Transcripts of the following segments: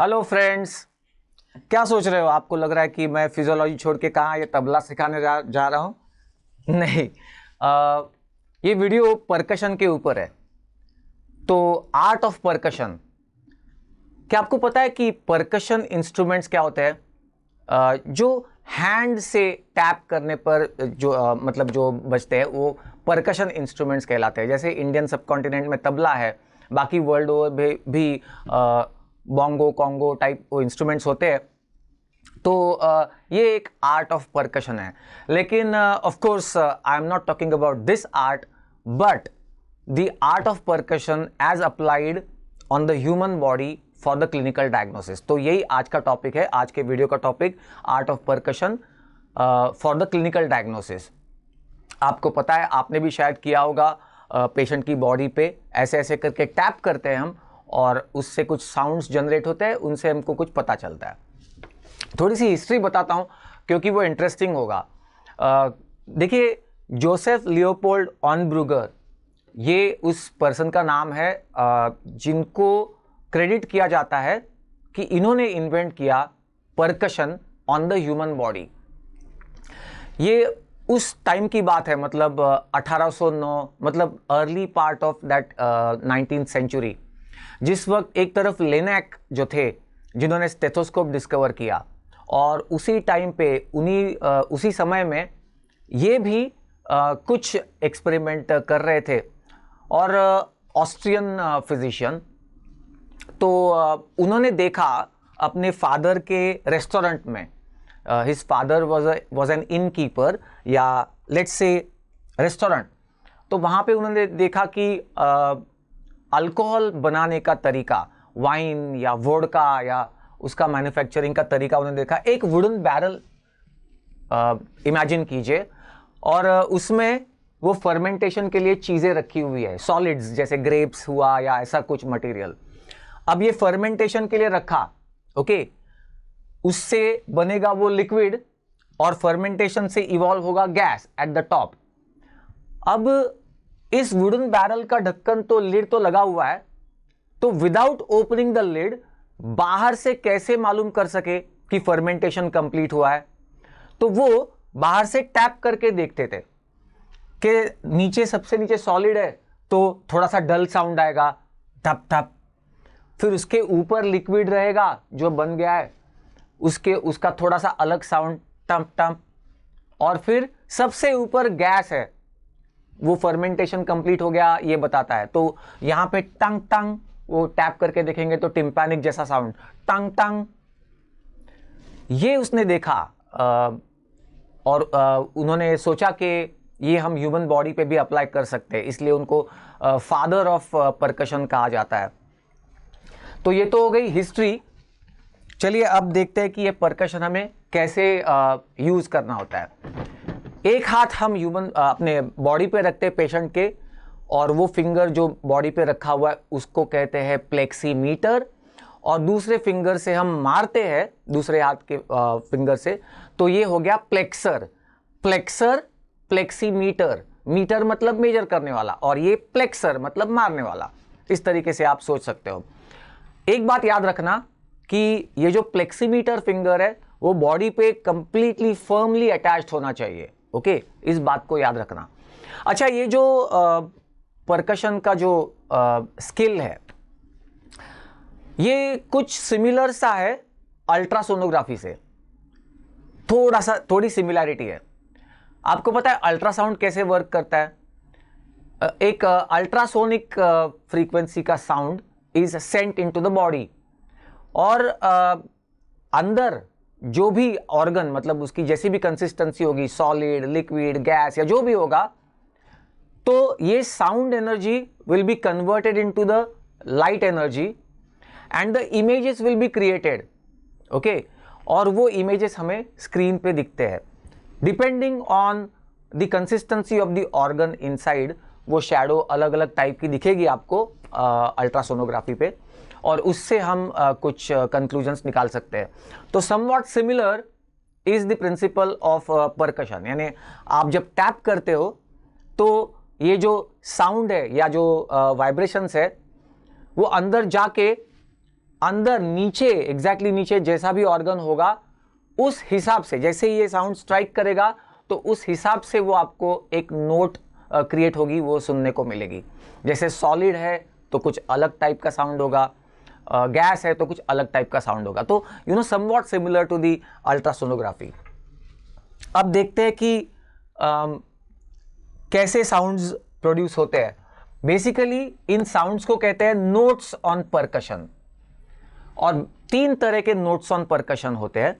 Hello friends, क्या सोच रहे हो? आपको लग रहा है कि मैं फिजियोलॉजी छोड़ के कहाँ ये तबला सिखाने जा रहा हूँ? नहीं। ये वीडियो परकशन के ऊपर है। तो आर्ट ऑफ परकशन, क्या आपको पता है कि परकशन इंस्ट्रूमेंट्स क्या होते हैं? जो हैंड से टैप करने पर जो मतलब जो बजते हैं वो परकशन इंस्ट्रूमेंट्स कहलाते हैं। जैसे इंडियन सबकॉन्टिनेंट में तबला है, बाकी वर्ल्ड ओवर भी बोंगो कॉन्गो टाइप वो इंस्ट्रूमेंट्स होते हैं। तो ये एक आर्ट ऑफ परकशन है। लेकिन of course I am not talking about this art, but the art of percussion as applied on the human body for the clinical diagnosis. तो यही आज का टॉपिक है, आज के वीडियो का topic, art of percussion for the clinical diagnosis. आपको पता है, आपने भी शायद किया होगा, पेशेंट की बॉडी पे ऐसे ऐसे करके टैप करते हैं हम और उससे कुछ साउंड्स जनरेट होते हैं, उनसे हमको कुछ पता चलता है। थोड़ी सी हिस्ट्री बताता हूं क्योंकि वो इंटरेस्टिंग होगा। देखिए, जोसेफ लियोपोल्ड ऑनब्रूगर, ये उस पर्सन का नाम है जिनको क्रेडिट किया जाता है कि इन्होंने इन्वेंट किया percussion on the human body. ये उस टाइम की बात है, मतलब 1809, मतलब early part of that 19th century, जिस वक्त एक तरफ लेनेक जो थे जिन्होंने स्टेथोस्कोप डिस्कवर किया, और उसी टाइम पे उसी समय में ये भी कुछ एक्सपेरिमेंट कर रहे थे। और ऑस्ट्रियन फिजिशियन, तो उन्होंने देखा अपने फादर के रेस्टोरेंट में, his father was an in keeper या लेट्स से रेस्टोरेंट, तो वहाँ पे उन्होंने देखा कि अल्कोहल बनाने का तरीका, वाइन या वोडका या उसका मैन्युफैक्चरिंग का तरीका उन्होंने देखा। एक वुडन बैरल इमेजिन कीजिए, और उसमें वो फर्मेंटेशन के लिए चीज़ें रखी हुई है, सॉलिड्स जैसे ग्रेप्स हुआ या ऐसा कुछ मटेरियल। अब ये फर्मेंटेशन के लिए रखा, ओके, उससे बनेगा वो लिक्विड और फर्मेंटेशन से इवॉल्व होगा गैस एट द टॉप। अब इस वुडन बैरल का ढक्कन तो लिड तो लगा हुआ है, तो विदाउट ओपनिंग द लिड बाहर से कैसे मालूम कर सके कि फर्मेंटेशन कंप्लीट हुआ है? तो वो बाहर से टैप करके देखते थे कि नीचे, सबसे नीचे सॉलिड है तो थोड़ा सा डल साउंड आएगा, थप थप। फिर उसके ऊपर लिक्विड रहेगा जो बन गया है, उसका थोड़ा सा अलग साउंड, टम्प टम्प। और फिर सबसे ऊपर गैस है, वो फर्मेंटेशन कंप्लीट हो गया ये बताता है। तो यहां पे टंग टंग, वो टैप करके देखेंगे तो टिम्पैनिक जैसा साउंड, टंग टंग। ये उसने देखा और उन्होंने सोचा कि ये हम ह्यूमन बॉडी पे भी अप्लाई कर सकते हैं, इसलिए उनको फादर ऑफ परकशन कहा जाता है। तो ये तो हो गई हिस्ट्री। चलिए अब देखते हैं कि ये परकशन हमें कैसे यूज करना होता है। एक हाथ हम अपने बॉडी पे रखते हैं पेशेंट के, और वो फिंगर जो बॉडी पे रखा हुआ है उसको कहते हैं प्लेक्सीमीटर, और दूसरे फिंगर से हम मारते हैं दूसरे हाथ के फिंगर से, तो ये हो गया प्लेक्सर। प्लेक्सर, प्लेक्सीमीटर, मीटर मतलब मेजर करने वाला, और ये प्लेक्सर मतलब मारने वाला। इस तरीके से आप सोच सकते हो। एक बात याद रखना कि ये जो प्लेक्सीमीटर फिंगर है वो बॉडी पे कंप्लीटली फर्मली अटैच्ड होना चाहिए, ओके, इस बात को याद रखना। अच्छा, ये जो परकशन का जो स्किल है, ये कुछ सिमिलर सा है अल्ट्रासोनोग्राफी से, थोड़ी सिमिलैरिटी है। आपको पता है अल्ट्रासाउंड कैसे वर्क करता है? एक अल्ट्रासोनिक फ्रीक्वेंसी का sound is sent into the body, और अंदर जो भी ऑर्गन, मतलब उसकी जैसी भी कंसिस्टेंसी होगी, सॉलिड, लिक्विड, गैस या जो भी होगा, तो ये sound energy will be converted into the light energy and the images will be created, okay. और वो इमेजेस हमें स्क्रीन पे दिखते हैं। Depending on the consistency of the organ inside, वो शैडो अलग अलग टाइप की दिखेगी आपको अल्ट्रासोनोग्राफी पे, और उससे हम कुछ कंक्लूजन्स निकाल सकते हैं। तो somewhat similar is the principle of percussion, यानी आप जब टैप करते हो तो ये जो साउंड है या जो वाइब्रेशंस है वो अंदर जाके अंदर नीचे, एग्जैक्टली नीचे जैसा भी ऑर्गन होगा उस हिसाब से, जैसे ये साउंड स्ट्राइक करेगा तो उस हिसाब से वो आपको एक नोट क्रिएट होगी, वो सुनने को मिलेगी। जैसे सॉलिड है तो कुछ अलग टाइप का साउंड होगा, गैस है तो कुछ अलग टाइप का साउंड होगा। तो somewhat similar to the ultrasonography. अब देखते हैं कि कैसे साउंड्स प्रोड्यूस होते हैं। बेसिकली इन साउंड्स को कहते हैं नोट्स ऑन परकशन, और 3 तरह के नोट्स ऑन परकशन होते हैं।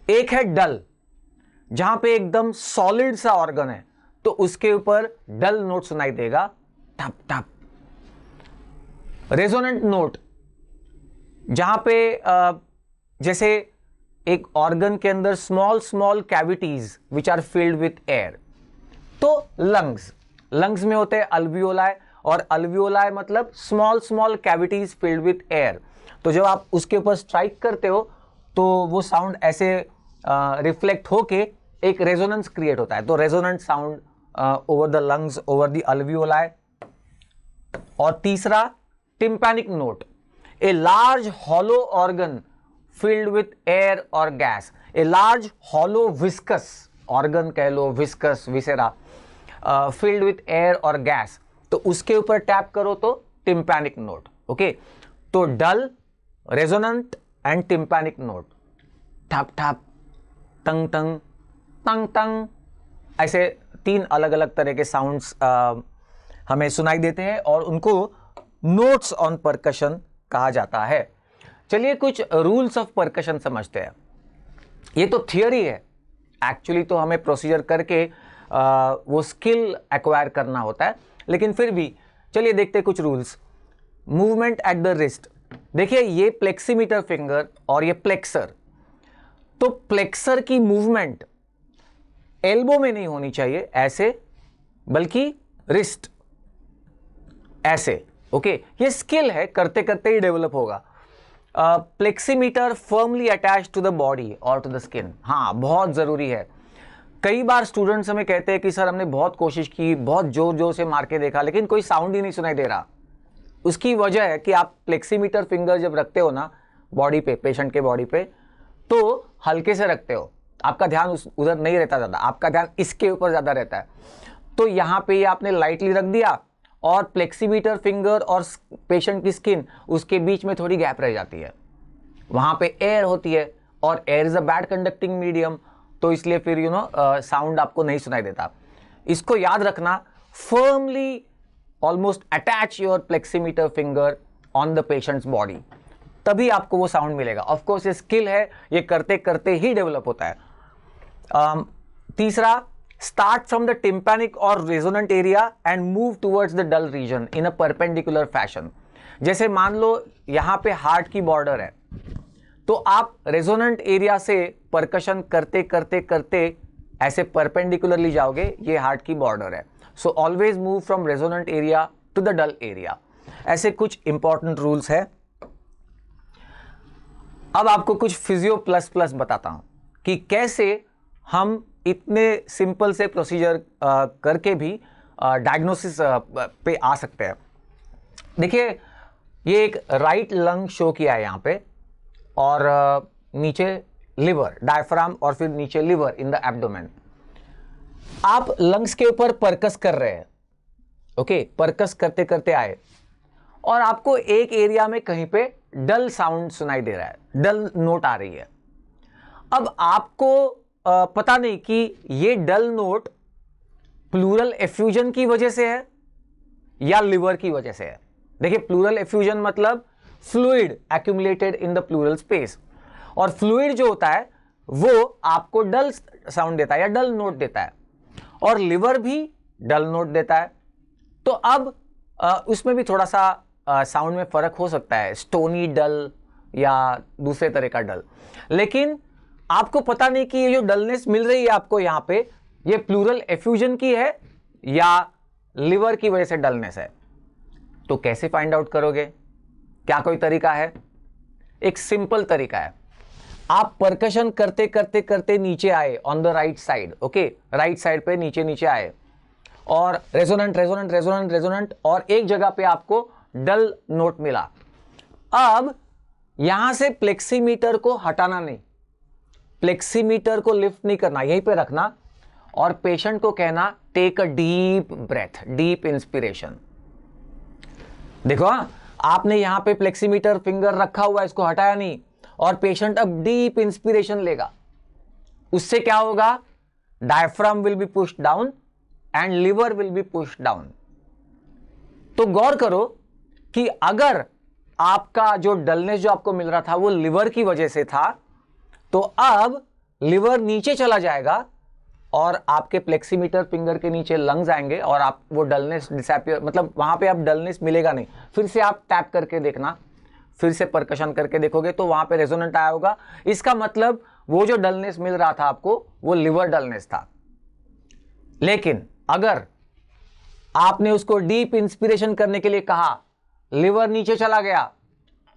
एक है डल, जहां पे एकदम सॉलिड सा ऑर्गन है तो उसके ऊपर डल नोट सुनाई देगा, टप टप। रेजोनेंट नोट, जहां पे जैसे एक ऑर्गन के अंदर small small cavities which are filled with air, तो लंग्स में होते हैं अल्वियोलाई, और अल्वियोलाई मतलब small small cavities filled with air. तो जब आप उसके ऊपर स्ट्राइक करते हो तो वो साउंड ऐसे रिफ्लेक्ट होके एक रेजोनेंस क्रिएट होता है। तो resonant sound over the lungs, over the alveoli. और तीसरा tympanic note, a large hollow organ filled with air or gas, a large hollow viscous organ कह लो, viscous viscera, filled with air or gas, तो उसके ऊपर tap करो तो tympanic note. Okay, तो डल, resonant and tympanic note, ठप ठप, तंग तंग, तंग तंग, ऐसे 3 अलग अलग तरह के साउंड्स हमें सुनाई देते हैं और उनको नोट्स ऑन परकशन कहा जाता है। चलिए कुछ रूल्स ऑफ परकशन समझते हैं। ये तो थियोरी है, एक्चुअली तो हमें प्रोसीजर करके वो स्किल एक्वायर करना होता है, लेकिन फिर भी चलिए देखते हैं कुछ rules. Movement at the wrist, देखिए ये प्लेक्सीमीटर फिंगर और ये प्लेक्सर, तो प्लेक्सर की मूवमेंट एल्बो में नहीं होनी चाहिए ऐसे, बल्कि रिस्ट ऐसे। ओके, ये स्किल है, करते करते ही डेवलप होगा। Pleximeter firmly attach to the body और टू द स्किन, हाँ बहुत जरूरी है। कई बार स्टूडेंट्स हमें कहते हैं कि सर हमने बहुत कोशिश की, बहुत जोर जोर से मार के देखा, लेकिन कोई साउंड ही नहीं सुनाई दे रहा। उसकी वजह है कि आप प्लेक्सीमीटर फिंगर जब रखते हो ना बॉडी पे, पेशेंट के बॉडी पे, तो हल्के से रखते हो, आपका ध्यान उधर नहीं रहता ज़्यादा, आपका ध्यान इसके ऊपर ज़्यादा रहता है। तो यहाँ पे ये आपने लाइटली रख दिया और प्लेक्सीमीटर फिंगर और पेशेंट की स्किन, उसके बीच में थोड़ी गैप रह जाती है, वहां पे एयर होती है और air is a bad conducting medium, तो इसलिए फिर साउंड आपको नहीं सुनाई देता। इसको याद रखना, firmly almost attach your pleximeter finger on the patient's body, तभी आपको वो साउंड मिलेगा। ऑफ कोर्स ये स्किल है, ये करते करते ही डेवलप होता है। तीसरा, start from the tympanic or resonant area and move towards the dull region in a perpendicular fashion। जैसे मान लो यहां पे हार्ट की बॉर्डर है, तो आप रेजोनेंट एरिया से परकशन करते करते करते ऐसे परपेंडिकुलरली जाओगे, ये हार्ट की बॉर्डर है। So always move from resonant area to the dull area. ऐसे कुछ इंपॉर्टेंट रूल्स है। अब आपको कुछ फिजियो प्लस प्लस बताता हूं कि कैसे हम इतने सिंपल से प्रोसीजर करके भी डायग्नोसिस पे आ सकते हैं। देखिए ये एक राइट लंग शो किया है यहाँ पे, और नीचे लिवर, डायफ्राम, और फिर नीचे लिवर इन द एब्डोमेन। आप लंग्स के ऊपर परकस कर रहे हैं, ओके, परकस करते करते आए और आपको एक एरिया में कहीं पे डल साउंड सुनाई दे रहा है, डल नोट आ रही है। अब आपको पता नहीं कि ये डल नोट प्लूरल एफ्यूजन की वजह से है या लिवर की वजह से है। देखिए प्लूरल एफ्यूजन मतलब fluid accumulated in the plural space, और फ्लूइड जो होता है वो आपको डल साउंड देता है या डल नोट देता है, और लिवर भी डल नोट देता है। तो अब उसमें भी थोड़ा सा साउंड में फर्क हो सकता है, स्टोनी डल या दूसरे तरह का डल, लेकिन आपको पता नहीं कि ये जो डलनेस मिल रही है आपको यहाँ पे, ये प्लूरल एफ्यूजन की है या लिवर की वजह से डलनेस है। तो कैसे फाइंड आउट करोगे? क्या कोई तरीका है? एक सिंपल तरीका है। आप परकशन करते करते करते नीचे आए on the right side, okay, right side पे नीचे नीचे आए और रेजोनेंट रेजोनेंट रेजोनेंट रेजोनेंट, और एक जगह पे आपको डल नोट मिला। अब यहां से प्लेक्सीमीटर को हटाना नहीं, प्लेक्सीमीटर को लिफ्ट नहीं करना, यहीं पे रखना और पेशेंट को कहना take a deep breath, deep inspiration. देखो आपने यहां पे प्लेक्सीमीटर फिंगर रखा हुआ है, इसको हटाया नहीं, और पेशेंट अब डीप इंस्पिरेशन लेगा। उससे क्या होगा? Diaphragm will be pushed down and liver will be pushed down. तो गौर करो कि अगर आपका जो डलनेस जो आपको मिल रहा था वो लिवर की वजह से था, तो अब लिवर नीचे चला जाएगा और आपके प्लेक्सीमीटर फिंगर के नीचे लंग्स आएंगे और आप वो डलनेस डिसअपियर, मतलब वहां पे आप डलनेस मिलेगा नहीं। फिर से आप टैप करके देखना, फिर से परकशन करके देखोगे तो वहां पे रेजोनेंट आया होगा। इसका मतलब वो जो डलनेस मिल रहा था आपको वो लिवर डलनेस था। लेकिन अगर आपने उसको डीप इंस्पिरेशन करने के लिए कहा, लिवर नीचे चला गया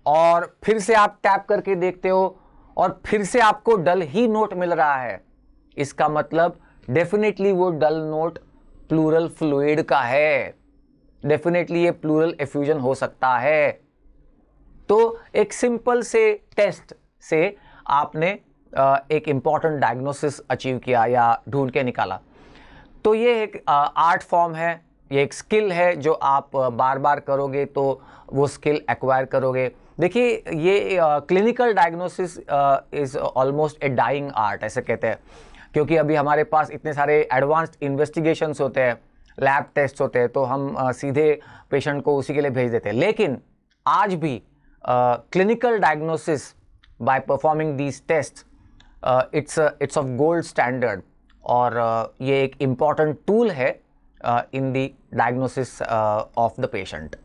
और फिर से आप टैप करके देखते हो और फिर से आपको डल ही नोट मिल रहा है, इसका मतलब डेफिनेटली वो डल नोट प्लूरल फ्लूइड का है, डेफिनेटली ये प्लूरल एफ्यूजन हो सकता है। तो एक सिंपल से टेस्ट से आपने एक इंपॉर्टेंट डायग्नोसिस अचीव किया या ढूंढ के निकाला। तो ये एक आर्ट फॉर्म है, ये एक स्किल है जो आप बार बार करोगे तो वो स्किल एक्वायर करोगे। देखिए ये clinical diagnosis is almost a dying art ऐसे कहते हैं, क्योंकि अभी हमारे पास इतने सारे एडवांस्ड इन्वेस्टिगेशंस होते हैं, लैब टेस्ट होते हैं, तो हम सीधे पेशेंट को उसी के लिए भेज देते हैं। लेकिन आज भी clinical diagnosis by performing these test it's of gold standard, और ये एक इम्पॉर्टेंट टूल है in the diagnosis of the patient.